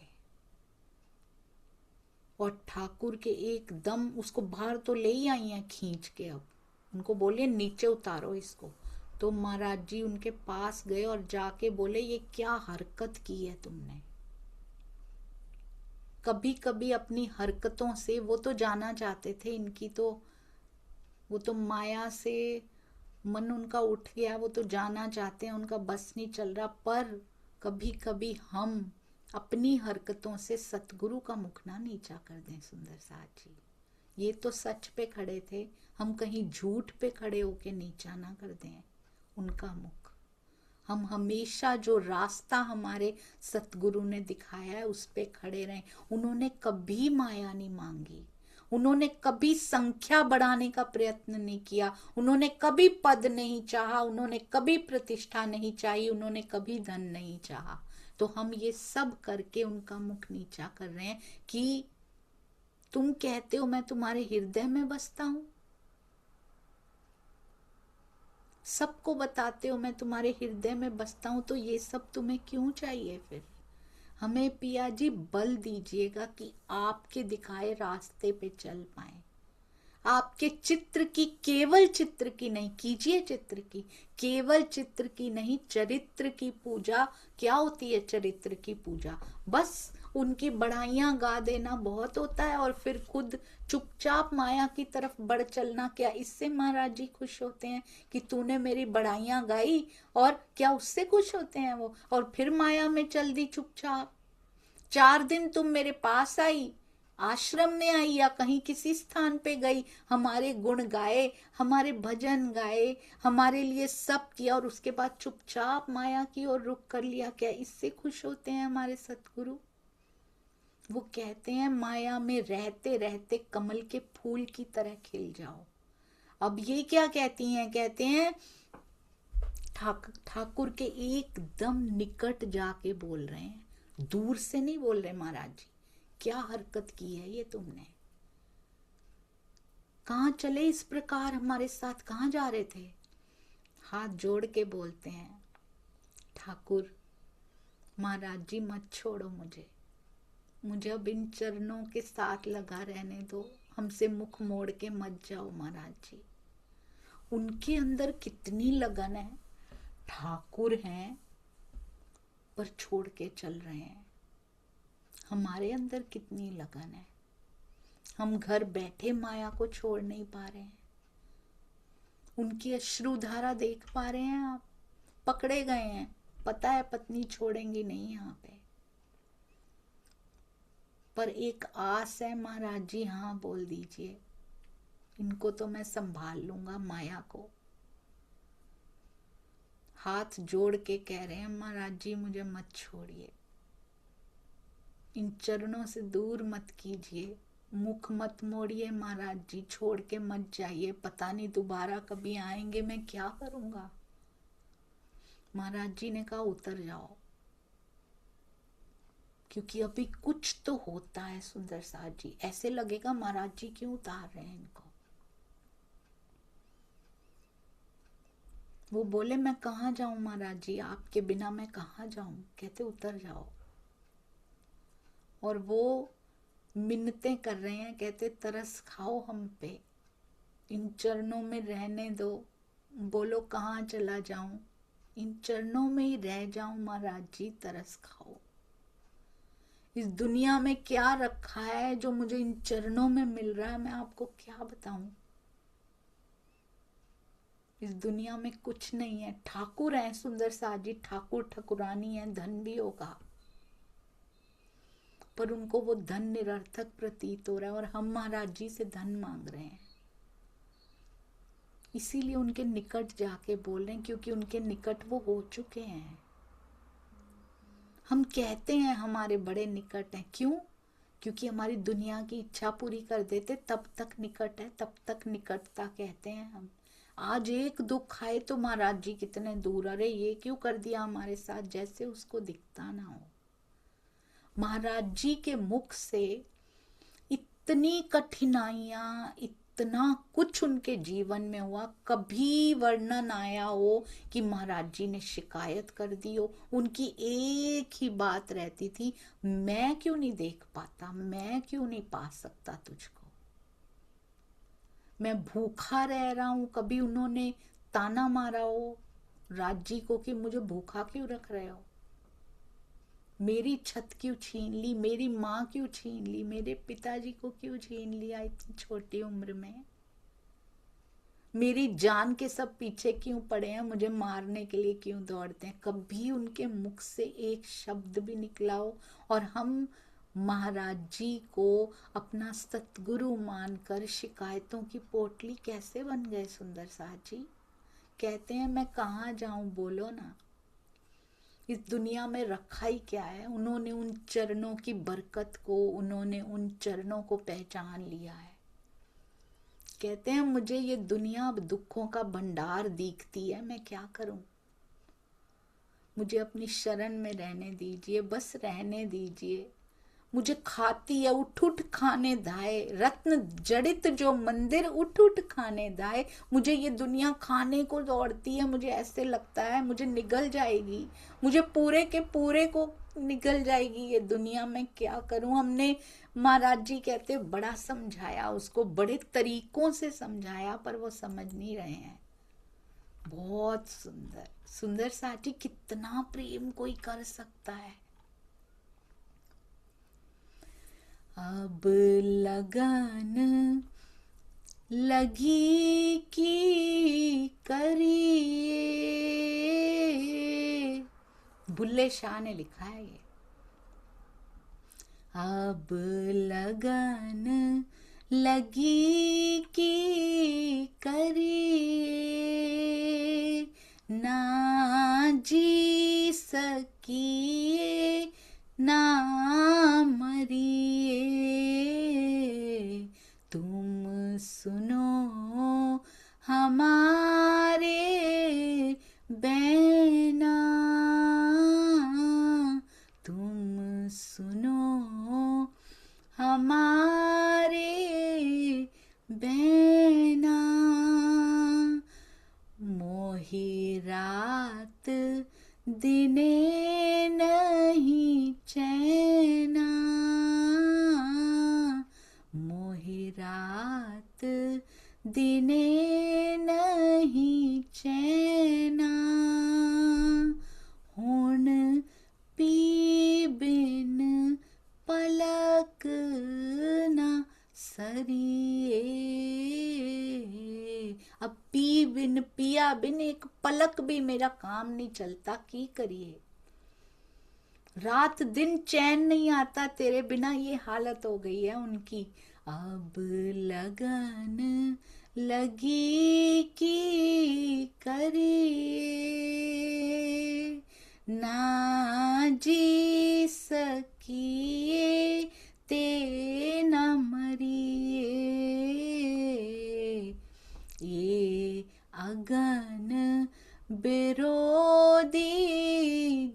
और ठाकुर के एकदम उसको बाहर तो ले ही आई हैं खींच के, अब उनको बोले नीचे उतारो इसको। तो महाराज जी उनके पास गए और जाके बोले ये क्या हरकत की है तुमने। कभी कभी अपनी हरकतों से, वो तो जाना चाहते थे, इनकी तो वो तो माया से मन उनका उठ गया, वो तो जाना चाहते हैं, उनका बस नहीं चल रहा। पर कभी कभी हम अपनी हरकतों से सतगुरु का मुख ना नीचा कर दें। सुंदर साथ जी ये तो सच पे खड़े थे, हम कहीं झूठ पे खड़े होके नीचा ना कर दें उनका मुख। हम हमेशा जो रास्ता हमारे सतगुरु ने दिखाया है उस पे खड़े रहें। उन्होंने कभी माया नहीं मांगी, उन्होंने कभी संख्या बढ़ाने का प्रयत्न नहीं किया, उन्होंने कभी पद नहीं चाहा, उन्होंने कभी प्रतिष्ठा नहीं चाही, उन्होंने कभी धन नहीं चाहा। तो हम ये सब करके उनका मुख नीचा कर रहे हैं कि तुम कहते हो मैं तुम्हारे हृदय में बसता हूं, सबको बताते हो मैं तुम्हारे हृदय में बसता हूं, तो ये सब तुम्हें क्यों चाहिए फिर? हमें पिया जी बल दीजिएगा कि आपके दिखाए रास्ते पे चल पाए। आपके चित्र की, केवल चित्र की नहीं, कीजिए चित्र की, केवल चित्र की नहीं, चरित्र की पूजा। क्या होती है चरित्र की पूजा? बस उनकी बड़ाइयां गा देना बहुत होता है और फिर खुद चुपचाप माया की तरफ बढ़ चलना। क्या इससे महाराज जी खुश होते हैं कि तूने मेरी बड़ाइयां गाई? और क्या उससे खुश होते हैं वो? और फिर माया में चल दी चुपचाप। 4 दिन तुम मेरे पास आई, आश्रम में आई या कहीं किसी स्थान पे गई, हमारे गुण गाए, हमारे भजन गाए, हमारे लिए सब किया, और उसके बाद चुपचाप माया की ओर रुख कर लिया। क्या इससे खुश होते हैं हमारे सतगुरु? वो कहते हैं माया में रहते रहते कमल के फूल की तरह खिल जाओ। अब ये क्या कहती हैं? कहते हैं ठाकुर के एकदम निकट जाके बोल रहे हैं, दूर से नहीं बोल रहे। महाराज जी क्या हरकत की है ये तुमने? कहाँ चले इस प्रकार हमारे साथ, कहाँ जा रहे थे? हाथ जोड़ के बोलते हैं ठाकुर महाराज जी मत छोड़ो मुझे, मुझे अब इन चरणों के साथ लगा रहने दो, हमसे मुख मोड़ के मत जाओ महाराज जी। उनके अंदर कितनी लगन है, ठाकुर हैं पर छोड़ के चल रहे हैं। हमारे अंदर कितनी लगन है, हम घर बैठे माया को छोड़ नहीं पा रहे हैं। उनकी अश्रुधारा देख पा रहे हैं आप? पकड़े गए हैं, पता है पत्नी छोड़ेंगी नहीं यहाँ पे, पर एक आस है महाराज जी, हाँ बोल दीजिए, इनको तो मैं संभाल लूंगा माया को। हाथ जोड़ के कह रहे हैं महाराज जी मुझे मत छोड़िए, इन चरणों से दूर मत कीजिए, मुख मत मोड़िए महाराज जी, छोड़ के मत जाइए, पता नहीं दोबारा कभी आएंगे, मैं क्या करूंगा। महाराज जी ने कहा उतर जाओ, क्योंकि अभी कुछ तो होता है। सुंदर साथ जी ऐसे लगेगा महाराज जी क्यों उतार रहे हैं इनको। वो बोले मैं कहाँ जाऊं महाराज जी, आपके बिना मैं कहाँ जाऊं। कहते उतर जाओ। और वो मिन्नतें कर रहे हैं, कहते तरस खाओ हम पे, इन चरणों में रहने दो, बोलो कहाँ चला जाऊं, इन चरणों में ही रह जाऊं महाराज जी, तरस खाओ। इस दुनिया में क्या रखा है जो मुझे इन चरणों में मिल रहा है, मैं आपको क्या बताऊं। इस दुनिया में कुछ नहीं है। ठाकुर है सुंदर साथ जी, ठाकुर ठाकुरानी है, धन भी होगा, पर उनको वो धन निरर्थक प्रतीत हो रहा है और हम महाराज जी से धन मांग रहे हैं। इसीलिए उनके निकट जाके बोल रहे हैं, क्योंकि उनके निकट वो हो चुके हैं। हम कहते हैं हमारे बड़े निकट हैं, क्यों? क्योंकि हमारी दुनिया की इच्छा पूरी कर देते, तब तक निकट है, तब तक निकटता कहते हैं हम। आज एक दुख आए तो महाराज जी कितने दूर, अरे ये क्यों कर दिया हमारे साथ, जैसे उसको दिखता ना हो। महाराज जी के मुख से इतनी कठिनाइयां, इतना कुछ उनके जीवन में हुआ, कभी वर्णन आया हो कि महाराज जी ने शिकायत कर दी हो। उनकी एक ही बात रहती थी, मैं क्यों नहीं देख पाता, मैं क्यों नहीं पा सकता तुझको, मैं भूखा रह रहा हूं। कभी उन्होंने ताना मारा हो राज जी को कि मुझे भूखा क्यों रख रहे हो, मेरी छत क्यों छीन ली, मेरी माँ क्यों छीन ली, मेरे पिताजी को क्यों छीन लिया इतनी छोटी उम्र में, मेरी जान के सब पीछे क्यों पड़े हैं, मुझे मारने के लिए क्यों दौड़ते हैं। कभी उनके मुख से एक शब्द भी निकला हो। और हम महाराज जी को अपना सतगुरु मानकर शिकायतों की पोटली कैसे बन गए सुंदर साथ जी। कहते हैं मैं कहाँ जाऊं, बोलो ना, इस दुनिया में रखा ही क्या है। उन्होंने उन चरणों की बरकत को, उन्होंने उन चरणों को पहचान लिया है। कहते हैं मुझे ये दुनिया अब दुखों का भंडार दिखती है, मैं क्या करूं। मुझे अपनी शरण में रहने दीजिए, बस रहने दीजिए। मुझे खाती है उठ उठ खाने दाए, रत्न जड़ित जो मंदिर उठ उठ खाने दाए। मुझे ये दुनिया खाने को दौड़ती है, मुझे ऐसे लगता है मुझे निगल जाएगी, मुझे पूरे के पूरे को निगल जाएगी ये दुनिया। मैं क्या करूं? हमने, महाराज जी कहते, बड़ा समझाया उसको, बड़े तरीकों से समझाया, पर वो समझ नहीं रहे हैं। बहुत सुंदर सुंदर साथी, कितना प्रेम कोई कर सकता है। अब लगन लगी की करिए, बुल्ले शाह ने लिखा है ये। अब लगन लगी की करिए, ना जी सकिए ना मरिए, तुम सुनो हमारे बैना, तुम सुनो हमारे बैना। मोहि रात दिने नहीं चैना, मोहि रात दिने नहीं चैना, हुन पी बिन पलक न सरिए। अब पी बिन, पिया बिन एक पलक भी मेरा काम नहीं चलता, की करिए। रात दिन चैन नहीं आता तेरे बिना, ये हालत हो गई है उनकी। अब लगन लगी की करिए, ना जी सकिए ते न मरिए, ये अगन विरोधी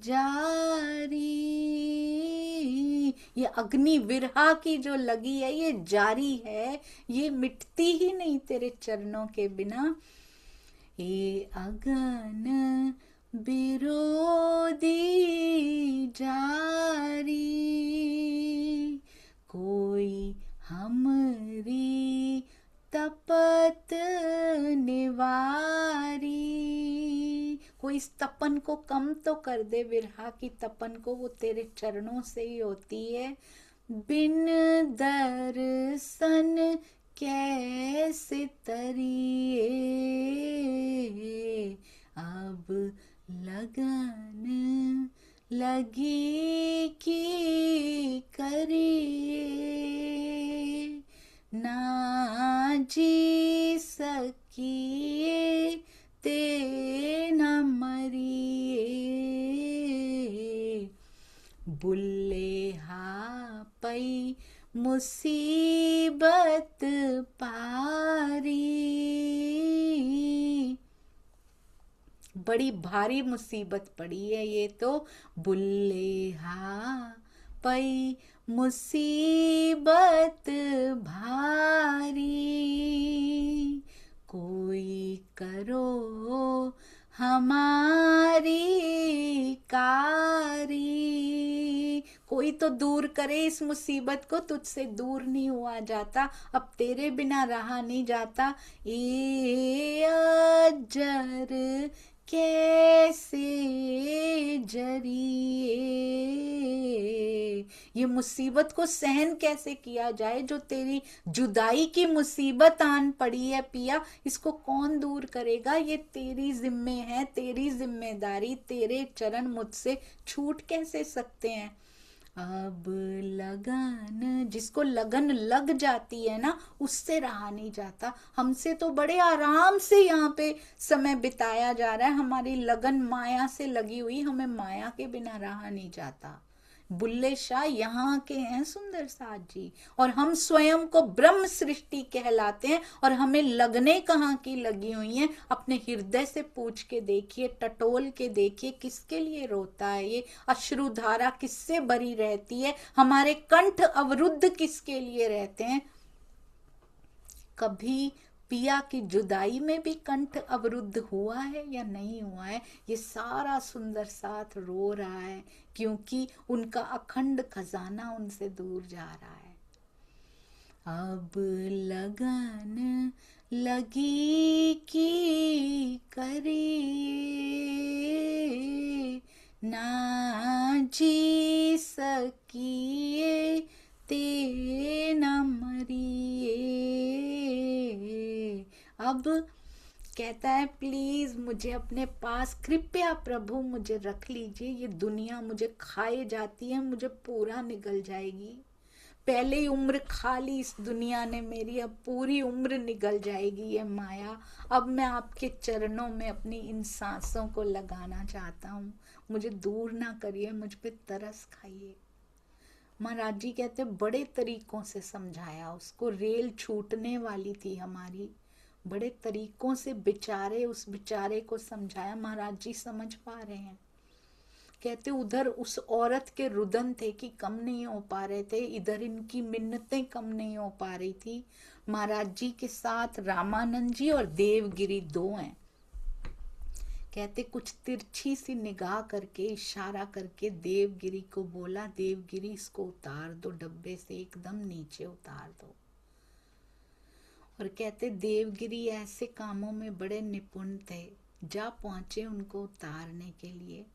जारी। ये अग्नि विरहा की जो लगी है ये जारी है, ये मिटती ही नहीं तेरे चरणों के बिना। ये अगन विरोधी जारी, कोई हमरी तपत निवारी। कोई इस तपन को कम तो कर दे, विरहा की तपन को, वो तेरे चरणों से ही होती है। बिन दर्शन कैसे तरिए, अब लगन लगी की करिए, ना जी सकिए ते न मरिए, बुल्ले हा पई मुसीबत पारी। बड़ी भारी मुसीबत पड़ी है ये तो, बुल्ले हा पई मुसीबत भारी, कोई करो हमारी कारी। कोई तो दूर करे इस मुसीबत को, तुझसे दूर नहीं हुआ जाता, अब तेरे बिना रहा नहीं जाता। ए अजर कैसे जरिए, ये मुसीबत को सहन कैसे किया जाए, जो तेरी जुदाई की मुसीबत आन पड़ी है पिया, इसको कौन दूर करेगा? ये तेरी जिम्मे है, तेरी जिम्मेदारी, तेरे चरण मुझसे छूट कैसे सकते हैं। अब लगन, जिसको लगन लग जाती है ना, उससे रहा नहीं जाता। हमसे तो बड़े आराम से यहाँ पे समय बिताया जा रहा है, हमारी लगन माया से लगी हुई, हमें माया के बिना रहा नहीं जाता। बुल्ले शाह यहाँ के हैं सुंदर साथ जी, और हम स्वयं को ब्रह्म सृष्टि कहलाते हैं, और हमें लगने कहाँ की लगी हुई हैं। अपने हृदय से पूछ के देखिए, टटोल के देखिए, किसके लिए रोता है ये अश्रुधारा, किससे भरी रहती है, हमारे कंठ अवरुद्ध किसके लिए रहते हैं। कभी पिया की जुदाई में भी कंठ अवरुद्ध हुआ है या नहीं हुआ है। ये सारा सुंदर साथ रो रहा है क्योंकि उनका अखंड खजाना उनसे दूर जा रहा है। अब लगन लगी की करिए, ना जी सकिए ते न मरिए। अब कहता है प्लीज मुझे अपने पास, कृपया प्रभु मुझे रख लीजिए, ये दुनिया मुझे खाए जाती है, मुझे पूरा निगल जाएगी। पहले ही उम्र खा ली इस दुनिया ने मेरी, अब पूरी उम्र निगल जाएगी ये माया। अब मैं आपके चरणों में अपनी इन सांसों को लगाना चाहता हूँ, मुझे दूर ना करिए, मुझ पे तरस खाइए। महाराज जी कहते बड़े तरीकों से समझाया उसको, रेल छूटने वाली थी हमारी, बड़े तरीकों से बेचारे उस बेचारे को समझाया। महाराज जी समझ पा रहे हैं। कहते उधर उस औरत के रुदन थे कि कम नहीं हो पा रहे थे, इधर इनकी मिन्नतें कम नहीं हो पा रही थी। महाराज जी के साथ रामानंद जी और देवगिरी दो हैं। कहते कुछ तिरछी सी निगाह करके, इशारा करके देवगिरी को बोला, देवगिरी इसको उतार दो, डब्बे से एकदम नीचे उतार दो। और कहते देवगिरी ऐसे कामों में बड़े निपुण थे, जा पहुंचे उनको उतारने के लिए।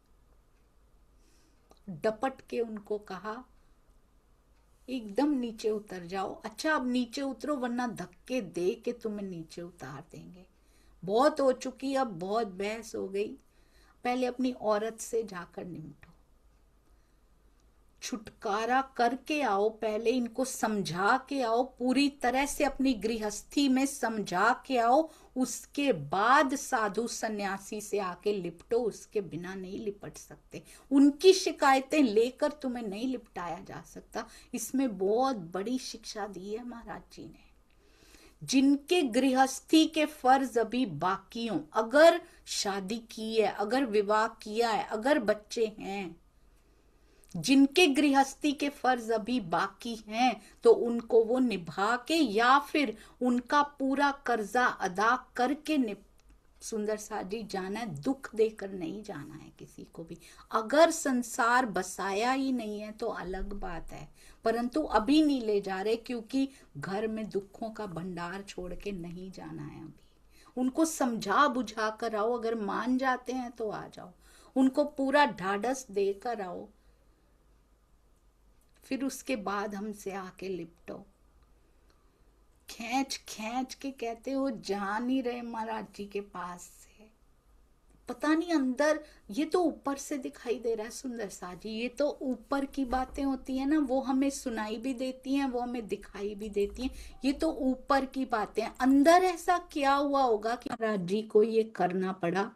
डपट के उनको कहा एकदम नीचे उतर जाओ, अच्छा अब नीचे उतरो वरना धक्के दे के तुम्हें नीचे उतार देंगे। बहुत हो चुकी, अब बहुत बहस हो गई, पहले अपनी औरत से जाकर निपटो, छुटकारा करके आओ, पहले इनको समझा के आओ, पूरी तरह से अपनी गृहस्थी में समझा के आओ, उसके बाद साधु सन्यासी से आके लिपटो, उसके बिना नहीं लिपट सकते। उनकी शिकायतें लेकर तुम्हें नहीं लिपटाया जा सकता। इसमें बहुत बड़ी शिक्षा दी है महाराज जी ने। जिनके गृहस्थी के फर्ज अभी बाकी हों, अगर शादी की है, अगर विवाह किया है, अगर बच्चे हैं, जिनके गृहस्थी के फर्ज अभी बाकी हैं, तो उनको वो निभा के या फिर उनका पूरा कर्जा अदा करके सुंदर साथ जी जाना है, दुख देकर नहीं जाना है किसी को भी। अगर संसार बसाया ही नहीं है तो अलग बात है, परंतु अभी नहीं ले जा रहे क्योंकि घर में दुखों का भंडार छोड़ के नहीं जाना है। अभी उनको समझा बुझा कर आओ, अगर मान जाते हैं तो आ जाओ, उनको पूरा ढाढ़स देकर आओ, फिर उसके बाद हमसे आके लिपटो। खींच खींच के कहते हो जा नहीं रहे महाराज जी के पास से, पता नहीं अंदर, ये तो ऊपर से दिखाई दे रहा है सुंदर सा जी, ये तो ऊपर की बातें होती है ना, वो हमें सुनाई भी देती हैं, वो हमें दिखाई भी देती हैं, ये तो ऊपर की बातें हैं। अंदर ऐसा क्या हुआ होगा कि महाराज जी को ये करना पड़ा।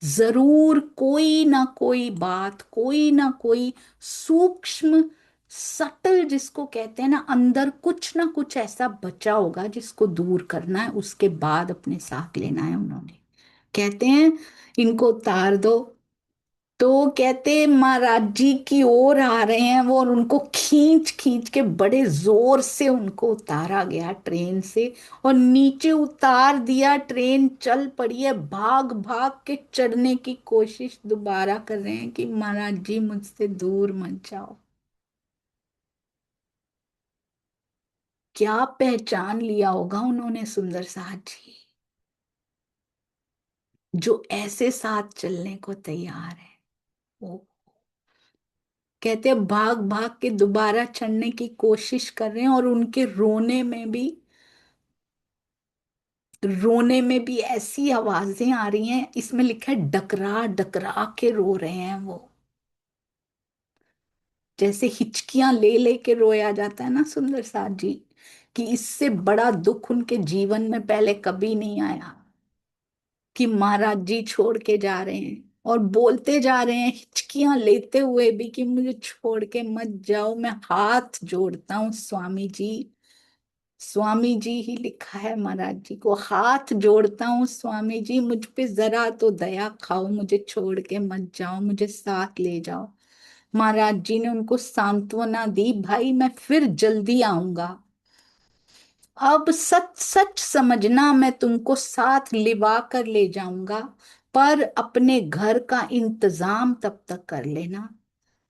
जरूर कोई ना कोई बात, कोई ना कोई सूक्ष्म सटल जिसको कहते हैं ना, अंदर कुछ ना कुछ ऐसा बचा होगा जिसको दूर करना है, उसके बाद अपने साथ लेना है उन्होंने। कहते हैं इनको उतार दो, तो कहते महाराज जी की ओर आ रहे हैं वो, और उनको खींच खींच के बड़े जोर से उनको उतारा गया ट्रेन से, और नीचे उतार दिया। ट्रेन चल पड़ी है, भाग भाग के चढ़ने की कोशिश दोबारा कर रहे हैं कि महाराज जी मुझसे दूर मत जाओ। क्या पहचान लिया होगा उन्होंने सुंदर साथ जी, जो ऐसे साथ चलने को तैयार है। वो कहते हैं भाग भाग के दोबारा चढ़ने की कोशिश कर रहे हैं, और उनके रोने में भी ऐसी आवाजें आ रही हैं, इसमें लिखा है डकरा डकरा के रो रहे हैं वो, जैसे हिचकियां ले ले के रोया जाता है ना सुंदर साथ जी, कि इससे बड़ा दुख उनके जीवन में पहले कभी नहीं आया कि महाराज जी छोड़ के जा रहे हैं। और बोलते जा रहे हैं हिचकियां लेते हुए भी कि मुझे छोड़ के मत जाओ। मैं हाथ जोड़ता हूँ स्वामी जी, स्वामी जी ही लिखा है महाराज जी को, हाथ जोड़ता हूँ स्वामी जी, मुझ पे जरा तो दया खाओ, मुझे छोड़ के मत जाओ, मुझे साथ ले जाओ। महाराज जी ने उनको सांत्वना दी, भाई मैं फिर जल्दी आऊंगा। अब सच सच समझना, मैं तुमको साथ लिवा कर ले जाऊंगा, पर अपने घर का इंतजाम तब तक कर लेना।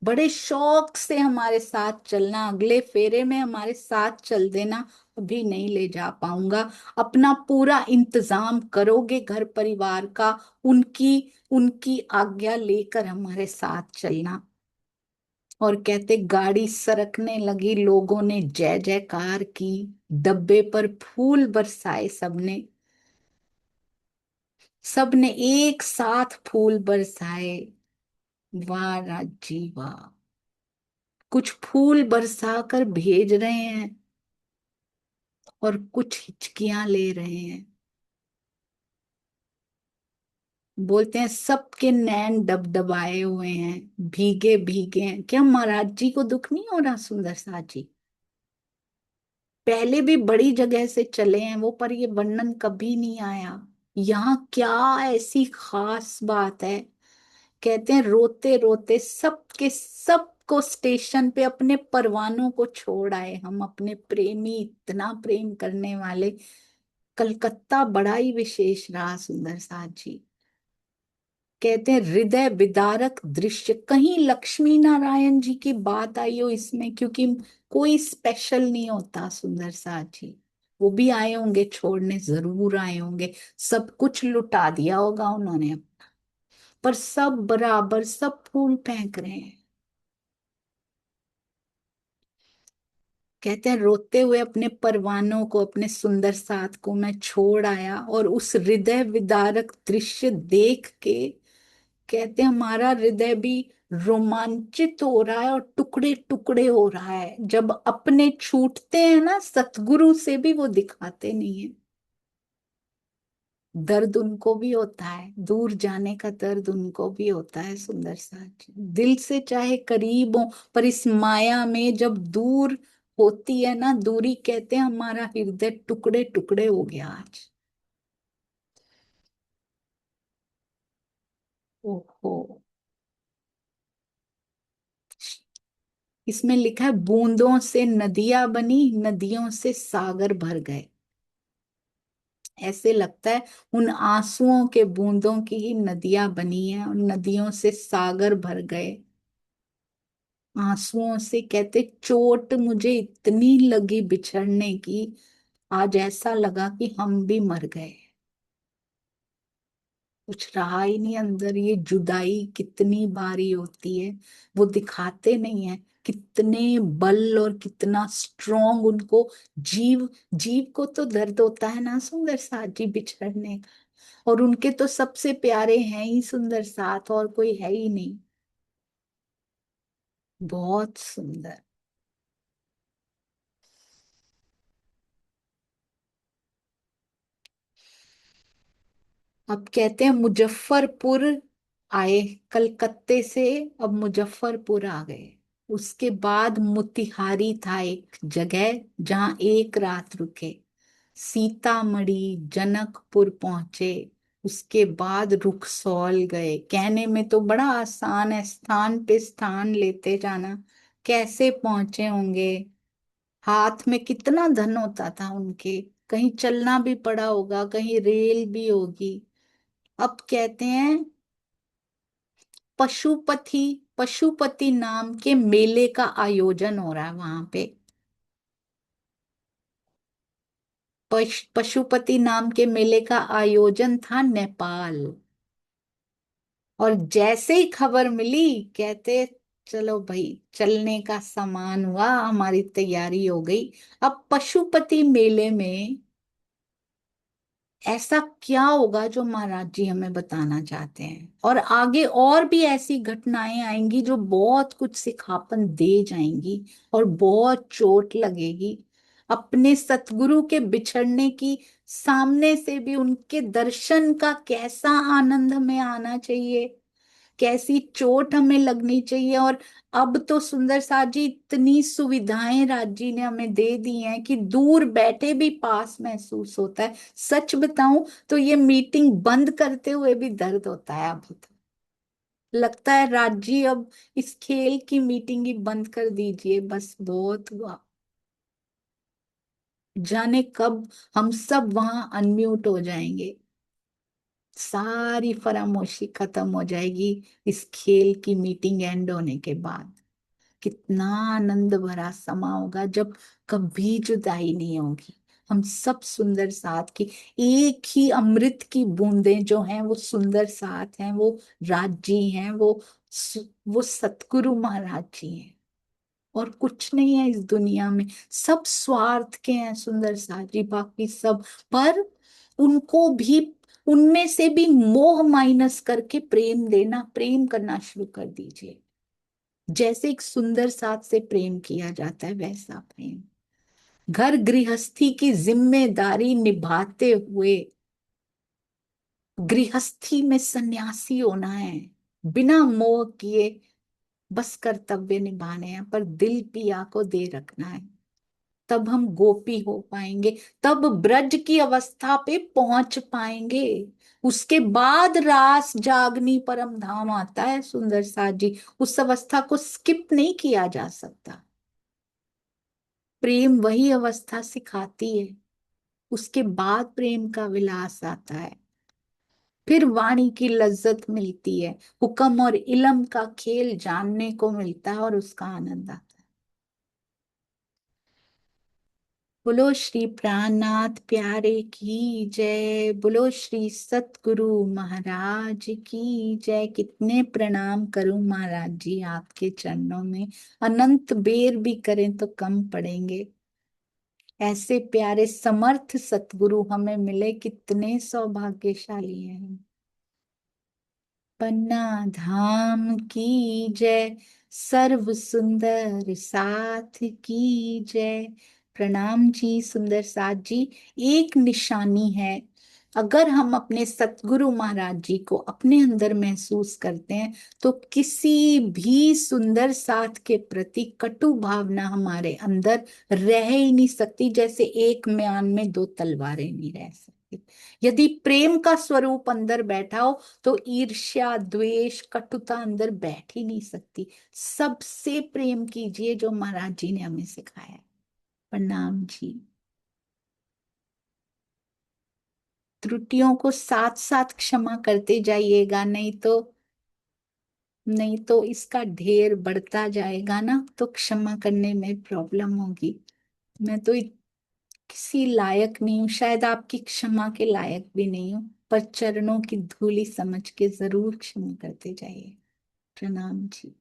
बड़े शौक से हमारे साथ चलना, अगले फेरे में हमारे साथ चल देना। अभी नहीं ले जा पाऊंगा, अपना पूरा इंतजाम करोगे घर परिवार का, उनकी उनकी आज्ञा लेकर हमारे साथ चलना। और कहते गाड़ी सरकने लगी, लोगों ने जय जयकार की, डब्बे पर फूल बरसाए सबने, सबने एक साथ फूल बरसाए। वाह राजी वाह, कुछ फूल बरसा कर भेज रहे हैं और कुछ हिचकियां ले रहे हैं। बोलते हैं सबके नैन डबडबाए हुए हैं, भीगे भीगे हैं। क्या महाराज जी को दुख नहीं हो रहा सुंदर सा जी? पहले भी बड़ी जगह से चले हैं वो, पर ये वर्णन कभी नहीं आया। यहाँ क्या ऐसी खास बात है? कहते हैं रोते रोते सबके सबको स्टेशन पे अपने परवानों को छोड़ आए हम, अपने प्रेमी, इतना प्रेम करने वाले। कलकत्ता बड़ा ही विशेष रहा सुंदर साथ जी। कहते हैं हृदय विदारक दृश्य, कहीं लक्ष्मी नारायण जी की बात आई हो इसमें, क्योंकि कोई स्पेशल नहीं होता सुंदर साथ जी। वो भी आए होंगे छोड़ने, जरूर आए होंगे, सब कुछ लुटा दिया होगा उन्होंने, पर सब बराबर सब फूल फेंक रहे हैं। कहते हैं रोते हुए अपने परवानों को, अपने सुंदर साथ को मैं छोड़ आया, और उस हृदय विदारक दृश्य देख के कहते हैं हमारा हृदय भी रोमांचित हो रहा है और टुकड़े टुकड़े हो रहा है। जब अपने छूटते हैं ना, सतगुरु से भी वो दिखाते नहीं है। दर्द उनको भी होता है, दूर जाने का दर्द उनको भी होता है सुंदर साथ जी। दिल से चाहे करीब हो, पर इस माया में जब दूर होती है ना दूरी, कहते हैं हमारा हृदय टुकड़े टुकड़े हो गया आज। ओहो, इसमें लिखा है बूंदों से नदियां बनी, नदियों से सागर भर गए। ऐसे लगता है उन आंसुओं के बूंदों की ही नदियां बनी है, और नदियों से सागर भर गए। आंसुओं से कहते चोट मुझे इतनी लगी बिछड़ने की, आज ऐसा लगा कि हम भी मर गए। कुछ रहा ही नहीं अंदर। ये जुदाई कितनी बारी होती है, वो दिखाते नहीं है कितने बल और कितना स्ट्रोंग उनको। जीव जीव को तो दर्द होता है ना सुंदर साथ जी बिछड़ने का, और उनके तो सबसे प्यारे हैं ही सुंदर साथ, और कोई है ही नहीं। बहुत सुंदर। अब कहते हैं मुजफ्फरपुर आए, कलकत्ते से अब मुजफ्फरपुर आ गए। उसके बाद मोतिहारी था एक जगह जहां एक रात रुके। सीतामढ़ी, जनकपुर पहुंचे। उसके बाद रुक्सौल गए। कहने में तो बड़ा आसान है, स्थान पे स्थान लेते जाना। कैसे पहुंचे होंगे? हाथ में कितना धन होता था उनके, कहीं चलना भी पड़ा होगा, कहीं रेल भी होगी। अब कहते हैं पशुपति पशुपति नाम के मेले का आयोजन हो रहा है वहां पे। पशुपति नाम के मेले का आयोजन था नेपाल। और जैसे ही खबर मिली, कहते चलो भाई चलने का सामान हुआ, हमारी तैयारी हो गई। अब पशुपति मेले में ऐसा क्या होगा जो महाराज जी हमें बताना चाहते हैं, और आगे और भी ऐसी घटनाएं आएंगी जो बहुत कुछ सिखापन दे जाएंगी और बहुत चोट लगेगी। अपने सतगुरु के बिछड़ने की, सामने से भी उनके दर्शन का कैसा आनंद हमें आना चाहिए। कैसी चोट हमें लगनी चाहिए। और अब तो सुंदर साथ जी इतनी सुविधाएं राज जी ने हमें दे दी हैं कि दूर बैठे भी पास महसूस होता है। सच बताऊं तो ये मीटिंग बंद करते हुए भी दर्द होता है। अब तो लगता है राज जी अब इस खेल की मीटिंग ही बंद कर दीजिए, बस बहुत हुआ। जाने कब हम सब वहां अनम्यूट हो जाएंगे, सारी फरामोशी खत्म हो जाएगी इस खेल की मीटिंग एंड होने के बाद। कितना आनंद भरा समा होगा जब कभी जुदाई नहीं होगी। हम सब सुंदर साथ की एक ही अमृत की बूंदें जो हैं वो सुंदर साथ हैं, वो राजी हैं, वो सतगुरु महाराज जी हैं। और कुछ नहीं है इस दुनिया में, सब स्वार्थ के हैं सुंदर साथ जी, बाकी सब। पर उनको भी, उनमें से भी मोह माइनस करके प्रेम देना, प्रेम करना शुरू कर दीजिए। जैसे एक सुंदर साथ से प्रेम किया जाता है वैसा प्रेम। घर गृहस्थी की जिम्मेदारी निभाते हुए गृहस्थी में सन्यासी होना है, बिना मोह किए बस कर्तव्य निभाने हैं, पर दिल पिया को दे रखना है। तब हम गोपी हो पाएंगे, तब ब्रज की अवस्था पे पहुंच पाएंगे। उसके बाद रास जागनी परम धाम आता है सुंदर साथ जी, उस अवस्था को स्किप नहीं किया जा सकता। प्रेम वही अवस्था सिखाती है, उसके बाद प्रेम का विलास आता है। फिर वाणी की लज्जत मिलती है, हुक्म और इलम का खेल जानने को मिलता है और उसका आनंद आता है। बोलो श्री प्राणनाथ प्यारे की जय, बोलो श्री सतगुरु महाराज की जय। कितने प्रणाम करूं महाराज जी आपके चरणों में, अनंत बेर भी करें तो कम पड़ेंगे। ऐसे प्यारे समर्थ सतगुरु हमें मिले, कितने सौभाग्यशाली हैं हम। पन्ना धाम की जय, सर्व सुंदर साथ की जय। प्रणाम जी सुंदर साथ जी। एक निशानी है, अगर हम अपने सतगुरु महाराज जी को अपने अंदर महसूस करते हैं तो किसी भी सुंदर साथ के प्रति कटु भावना हमारे अंदर रह ही नहीं सकती। जैसे एक म्यान में दो तलवारें नहीं रह सकती। यदि प्रेम का स्वरूप अंदर बैठा हो तो ईर्ष्या द्वेष कटुता अंदर बैठ ही नहीं सकती। सबसे प्रेम कीजिए जो महाराज जी ने हमें सिखाया है। प्रणाम जी। त्रुटियों को साथ साथ क्षमा करते जाइएगा, नहीं तो इसका ढेर बढ़ता जाएगा ना, तो क्षमा करने में प्रॉब्लम होगी। मैं तो किसी लायक नहीं हूँ, शायद आपकी क्षमा के लायक भी नहीं हूँ, पर चरणों की धूली समझ के जरूर क्षमा करते जाइए। प्रणाम जी।